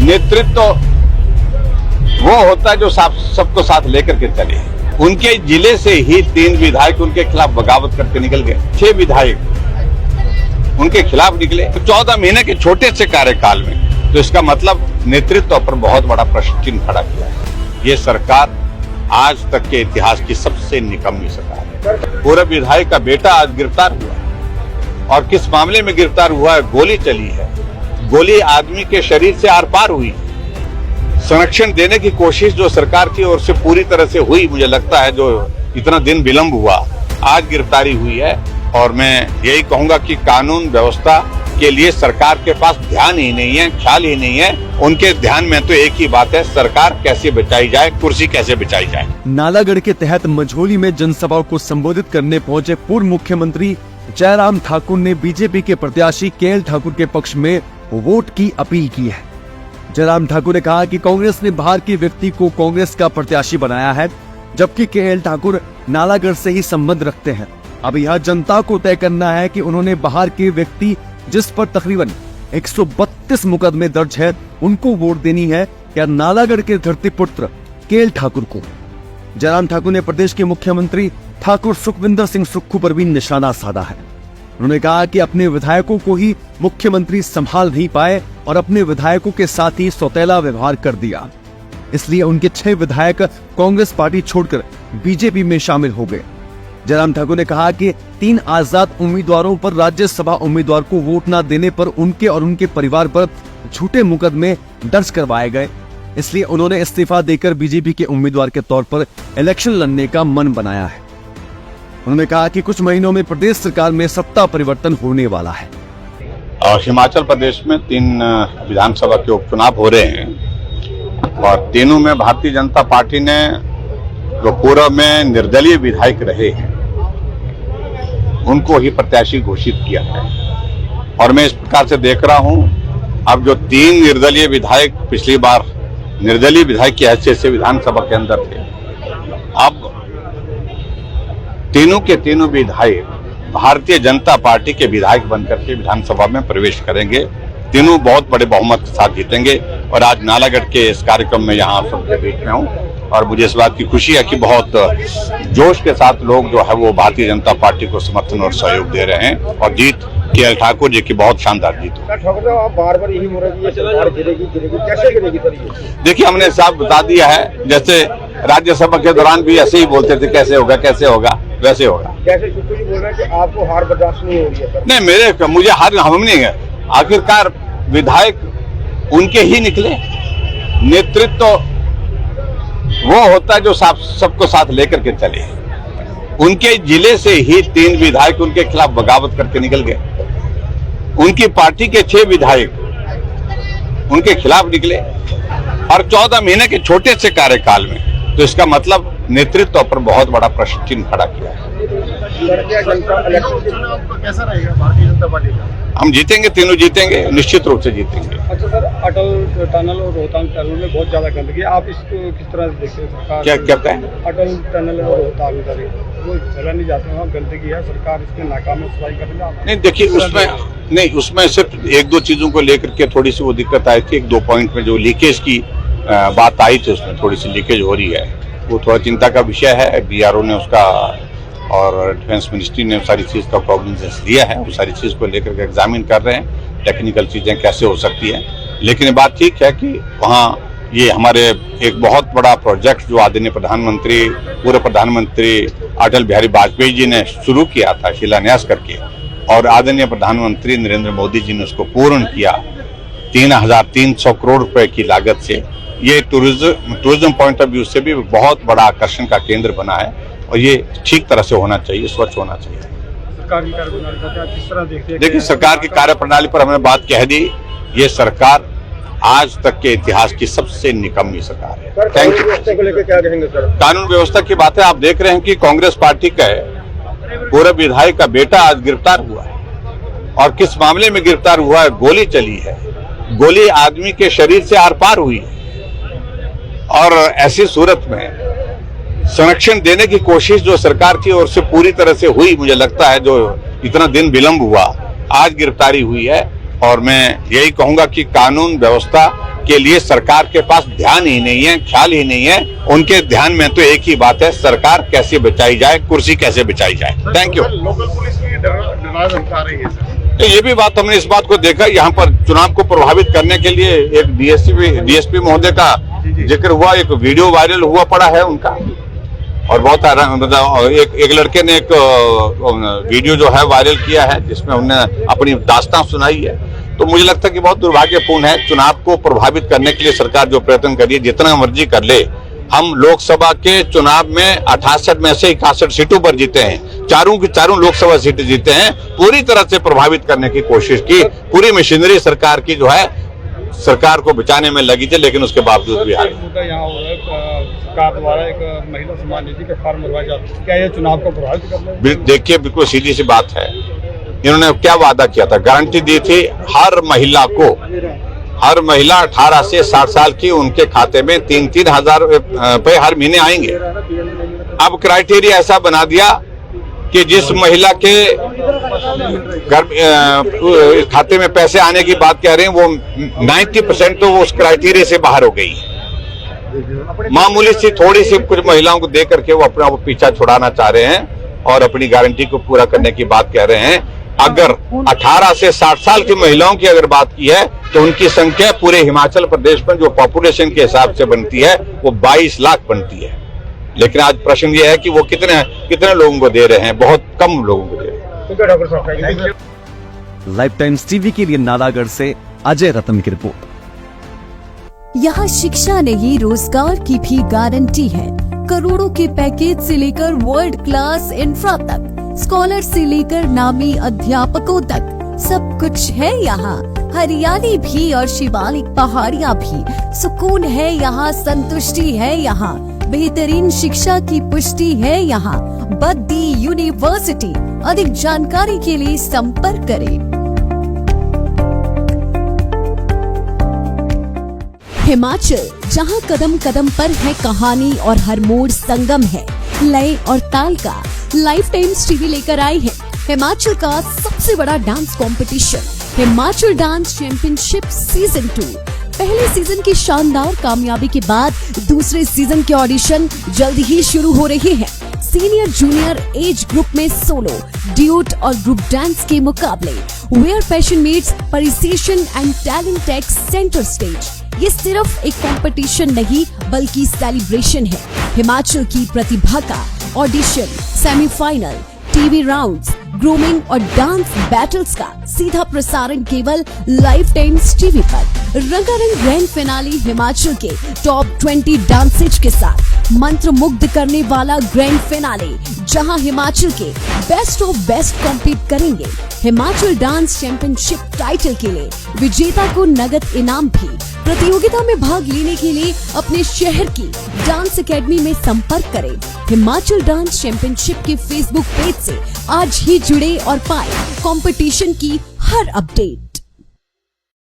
नेतृत्व वो होता है जो सबको साथ लेकर के चले। उनके जिले से ही 3 विधायक उनके खिलाफ बगावत करके निकल गए। 6 विधायक उनके खिलाफ निकले 14 महीने के छोटे से कार्यकाल में। तो इसका मतलब नेतृत्व पर बहुत बड़ा प्रश्न चिन्ह खड़ा किया है। ये सरकार आज तक के इतिहास की सबसे निकम्मी सरकार है। पूर्व विधायक का बेटा आज गिरफ्तार हुआ और किस मामले में गिरफ्तार हुआ है? गोली चली है। गोली आदमी के शरीर से आर पार हुई। संरक्षण देने की कोशिश जो सरकार की ओर से पूरी तरह से हुई, मुझे लगता है जो इतना दिन विलंब हुआ, आज गिरफ्तारी हुई है। और मैं यही कहूंगा कि कानून व्यवस्था के लिए सरकार के पास ध्यान ही नहीं है, ख्याल ही नहीं है। उनके ध्यान में तो एक ही बात है, सरकार कैसे बचाई जाए, कुर्सी कैसे बचाई जाए। नालागढ़ के तहत मझौली में जनसभा को संबोधित करने पहुंचे पूर्व मुख्यमंत्री जयराम ठाकुर ने बीजेपी के प्रत्याशी केएल ठाकुर के पक्ष में वोट की अपील की है। जयराम ठाकुर ने कहा कि कांग्रेस ने बाहर के व्यक्ति को कांग्रेस का प्रत्याशी बनाया है, जबकि केएल ठाकुर नालागढ़ से ही संबंध रखते हैं। अब यह जनता को तय करना है कि उन्होंने बाहर के व्यक्ति जिस पर तकरीबन 132 मुकदमे दर्ज है, उनको वोट देनी है या नालागढ़ के धरतीपुत्र केएल ठाकुर को। जयराम ठाकुर ने प्रदेश के मुख्यमंत्री ठाकुर सुखविंदर सिंह सुक्खू पर भी निशाना साधा है। उन्होंने कहा कि अपने विधायकों को ही मुख्यमंत्री संभाल नहीं पाए और अपने विधायकों के साथ ही सौतेला व्यवहार कर दिया, इसलिए उनके 6 विधायक कांग्रेस पार्टी छोड़कर बीजेपी में शामिल हो गए। जयराम ठाकुर ने कहा कि 3 आजाद उम्मीदवारों पर राज्यसभा उम्मीदवार को वोट न देने पर उनके और उनके परिवार पर झूठे मुकदमे दर्ज करवाए गए, इसलिए उन्होंने इस्तीफा देकर बीजेपी के उम्मीदवार के तौर पर इलेक्शन लड़ने का मन बनाया है। उन्होंने कहा कि कुछ महीनों में प्रदेश सरकार में सत्ता परिवर्तन होने वाला है। और हिमाचल प्रदेश में 3 विधानसभा के उपचुनाव हो रहे हैं और तीनों में भारतीय जनता पार्टी ने जो पूर्व में निर्दलीय विधायक रहे हैं उनको ही प्रत्याशी घोषित किया है। और मैं इस प्रकार से देख रहा हूं, अब जो 3 निर्दलीय विधायक पिछली बार निर्दलीय विधायक की हैसियत से विधानसभा के अंदर थे, अब तीनों के तीनों विधायक भारतीय जनता पार्टी के विधायक बनकर के विधानसभा में प्रवेश करेंगे। तीनों बहुत बड़े बहुमत के साथ जीतेंगे। और आज नालागढ़ के इस कार्यक्रम में यहाँ सबके बीच में हूँ और मुझे इस बात की खुशी है कि बहुत जोश के साथ लोग जो है वो भारतीय जनता पार्टी को समर्थन और सहयोग दे रहे हैं। और जीत केएल ठाकुर जी की बहुत शानदार जीत हो। आप बार-बार यही बोल रहे हैं गिरेगी, कैसे गिरेगी? देखिए, हमने साफ बता दिया है, जैसे राज्यसभा के दौरान भी ऐसे ही बोलते थे कैसे होगा वैसे होगा। जैसे सुक्खू जी बोल रहे हैं कि आपको हार बर्दाश्त नहीं हो रही है। नहीं, मुझे हार हम नहीं है। आखिरकार विधायक उनके ही निकले। नेतृत्व वो होता है जो सबको साथ लेकर के चले। उनके जिले से ही 3 विधायक उनके खिलाफ बगावत करके निकल गए। उनकी पार्टी के 6 विधायक उनके खिलाफ निकले और 14 महीने के छोटे से कार्यकाल में। तो इसका मतलब नेतृत्व पर बहुत बड़ा प्रश्न चिन्ह खड़ा किया है। कैसा रहेगा भारतीय जनता पार्टी का? हम जीतेंगे, तीनों जीतेंगे, निश्चित रूप से जीतेंगे। अच्छा सर, अटल टनल और रोहतांग टनल में बहुत ज्यादा गंदगी, आप इसको किस तरह से देखते हैं? सरकार क्या कहते हैं? अटल टनल और रोहतांग वो चला नहीं जाते, वहाँ गंदगी है, सरकार इसमें नाकाम है, सफाई करने। नहीं, देखिए उसमें सिर्फ 1-2 चीजों को लेकर के थोड़ी सी वो दिक्कत आई थी। 1-2 पॉइंट में जो लीकेज की बात आई थी, उसमें थोड़ी सी लीकेज हो रही है, वो थोड़ा चिंता का विषय है। बीआरओ ने उसका और डिफेंस मिनिस्ट्री ने सारी चीज़ का कॉग्निजेंस लिया है, वो सारी चीज़ को लेकर के एग्जामिन कर रहे हैं, टेक्निकल चीज़ें कैसे हो सकती हैं। लेकिन ये बात ठीक है कि वहाँ ये हमारे एक बहुत बड़ा प्रोजेक्ट जो आदरणीय पूर्व प्रधानमंत्री अटल बिहारी वाजपेयी जी ने शुरू किया था शिलान्यास करके, और आदरणीय प्रधानमंत्री नरेंद्र मोदी जी ने उसको पूर्ण किया 3,300 करोड़ रुपए की लागत से। ये टूरिज्म पॉइंट ऑफ व्यू से भी बहुत बड़ा आकर्षण का केंद्र बना है और ये ठीक तरह से होना चाहिए, स्वच्छ होना चाहिए। सरकार की कार्यप्रणाली किस तरह देखते हैं? देखिए, सरकार की कार्यप्रणाली पर हमने बात कह दी। ये सरकार आज तक के इतिहास की सबसे निकम्मी सरकार है। Thank you. को लेकर क्या कहेंगे सर? कानून व्यवस्था की बात है। आप देख रहे हैं कि कांग्रेस पार्टी का पूर्व विधायक का बेटा आज गिरफ्तार हुआ है और किस मामले में गिरफ्तार हुआ है? गोली चली है। गोली आदमी के शरीर से आर पार हुई है और ऐसी सूरत में संरक्षण देने की कोशिश जो सरकार की ओर से पूरी तरह से हुई, मुझे लगता है जो इतना दिन विलंब हुआ, आज गिरफ्तारी हुई है। और मैं यही कहूंगा कि कानून व्यवस्था के लिए सरकार के पास ध्यान ही नहीं है, ख्याल ही नहीं है। उनके ध्यान में तो एक ही बात है, सरकार कैसे बचाई जाए, कुर्सी कैसे बचाई जाए। Thank you. लोकल पुलिस भी डरा धमका रही है सर। तो ये भी बात हमने इस बात को देखा, यहाँ पर चुनाव को प्रभावित करने के लिए एक डीएसपी महोदय का जिक्र हुआ, एक वीडियो वायरल हुआ पड़ा है उनका, और बहुत मतलब एक लड़के ने एक वीडियो जो है वायरल किया है जिसमें उन्होंने अपनी दास्तां सुनाई है। तो मुझे लगता है कि बहुत दुर्भाग्यपूर्ण है। चुनाव को प्रभावित करने के लिए सरकार जो प्रयत्न करिए, जितना मर्जी कर ले। हम लोकसभा के चुनाव में 68 में से 61 सीटों पर जीते हैं, चारों की चारों लोकसभा सीटें जीते हैं। पूरी तरह से प्रभावित करने की कोशिश की, पूरी मशीनरी सरकार की जो है सरकार को बचाने में लगी थी, लेकिन उसके बावजूद भी हारी। मुद्दा यहाँ हो रहा है, सरकार द्वारा एक महिला सम्मान निधि के फॉर्म भरवाए जाते हैं, क्या ये चुनाव को प्रभावित कर रहे हैं? देखिए, बिल्कुल सीधी सी बात है। इन्होंने क्या वादा किया था, गारंटी दी थी हर महिला को, हर महिला 18 से 60 साल की, उनके खाते में 3-3 हजार रुपए हर महीने आएंगे। अब क्राइटेरिया ऐसा बना दिया कि जिस महिला के घर खाते में पैसे आने की बात कह रहे हैं, वो 90% तो उस क्राइटेरिया से बाहर हो गई है। मामूली सी थोड़ी सी कुछ महिलाओं को दे करके वो अपना पीछा छुड़ाना चाह रहे हैं और अपनी गारंटी को पूरा करने की बात कह रहे हैं। अगर 18 से 60 साल की महिलाओं की अगर बात की है तो उनकी संख्या पूरे हिमाचल प्रदेश में जो पॉपुलेशन के हिसाब से बनती है वो 22 लाख बनती है। लेकिन आज प्रश्न ये है कि वो कितने लोगों को दे रहे हैं, बहुत कम लोगों को दे रहे हैं। लाइफ टाइम्स टीवी के लिए नालागढ़ से अजय रतन की रिपोर्ट। यहाँ शिक्षा नहीं, रोजगार की भी गारंटी है। करोड़ों के पैकेज से लेकर वर्ल्ड क्लास इंफ्रा तक, स्कॉलर से लेकर नामी अध्यापकों तक, सब कुछ है यहाँ। हरियाली भी और शिवालिक पहाड़ियाँ भी, सुकून है यहाँ, संतुष्टि है यहाँ, बेहतरीन शिक्षा की पुष्टि है यहाँ। बद्दी यूनिवर्सिटी। अधिक जानकारी के लिए संपर्क करें। हिमाचल, जहाँ कदम कदम पर है कहानी और हर मोड़ संगम है लय और ताल का। लाइफ टाइम्स टीवी लेकर आई है हिमाचल का सबसे बड़ा dance competition, Himachal dance championship season 2। पहले सीजन की शानदार कामयाबी के बाद दूसरे सीजन के ऑडिशन जल्द ही शुरू हो रहे हैं। सीनियर जूनियर एज ग्रुप में सोलो, ड्यूट और ग्रुप डांस के मुकाबले, where passion meets precision and talent takes centre stage. ये सिर्फ एक कंपटीशन नहीं बल्कि सेलिब्रेशन है। हिमाचल की प्रतिभा का audition, semifinal, TV rounds, grooming और डांस बैटल्स का सीधा प्रसारण केवल लाइफ टाइम्स टीवी पर। रंगारंग ग्रैंड फिनाले हिमाचल के टॉप 20 डांसेज के साथ मंत्रमुग्ध करने वाला ग्रैंड फिनाले, जहां हिमाचल के बेस्ट ऑफ बेस्ट कॉम्पीट करेंगे। हिमाचल डांस चैंपियनशिप टाइटल के लिए विजेता को नगद इनाम भी। प्रतियोगिता में भाग लेने के लिए अपने शहर की डांस एकेडमी में संपर्क करें। हिमाचल डांस चैंपियनशिप के फेसबुक पेज से आज ही जुड़े और पाएं कंपटीशन की हर अपडेट।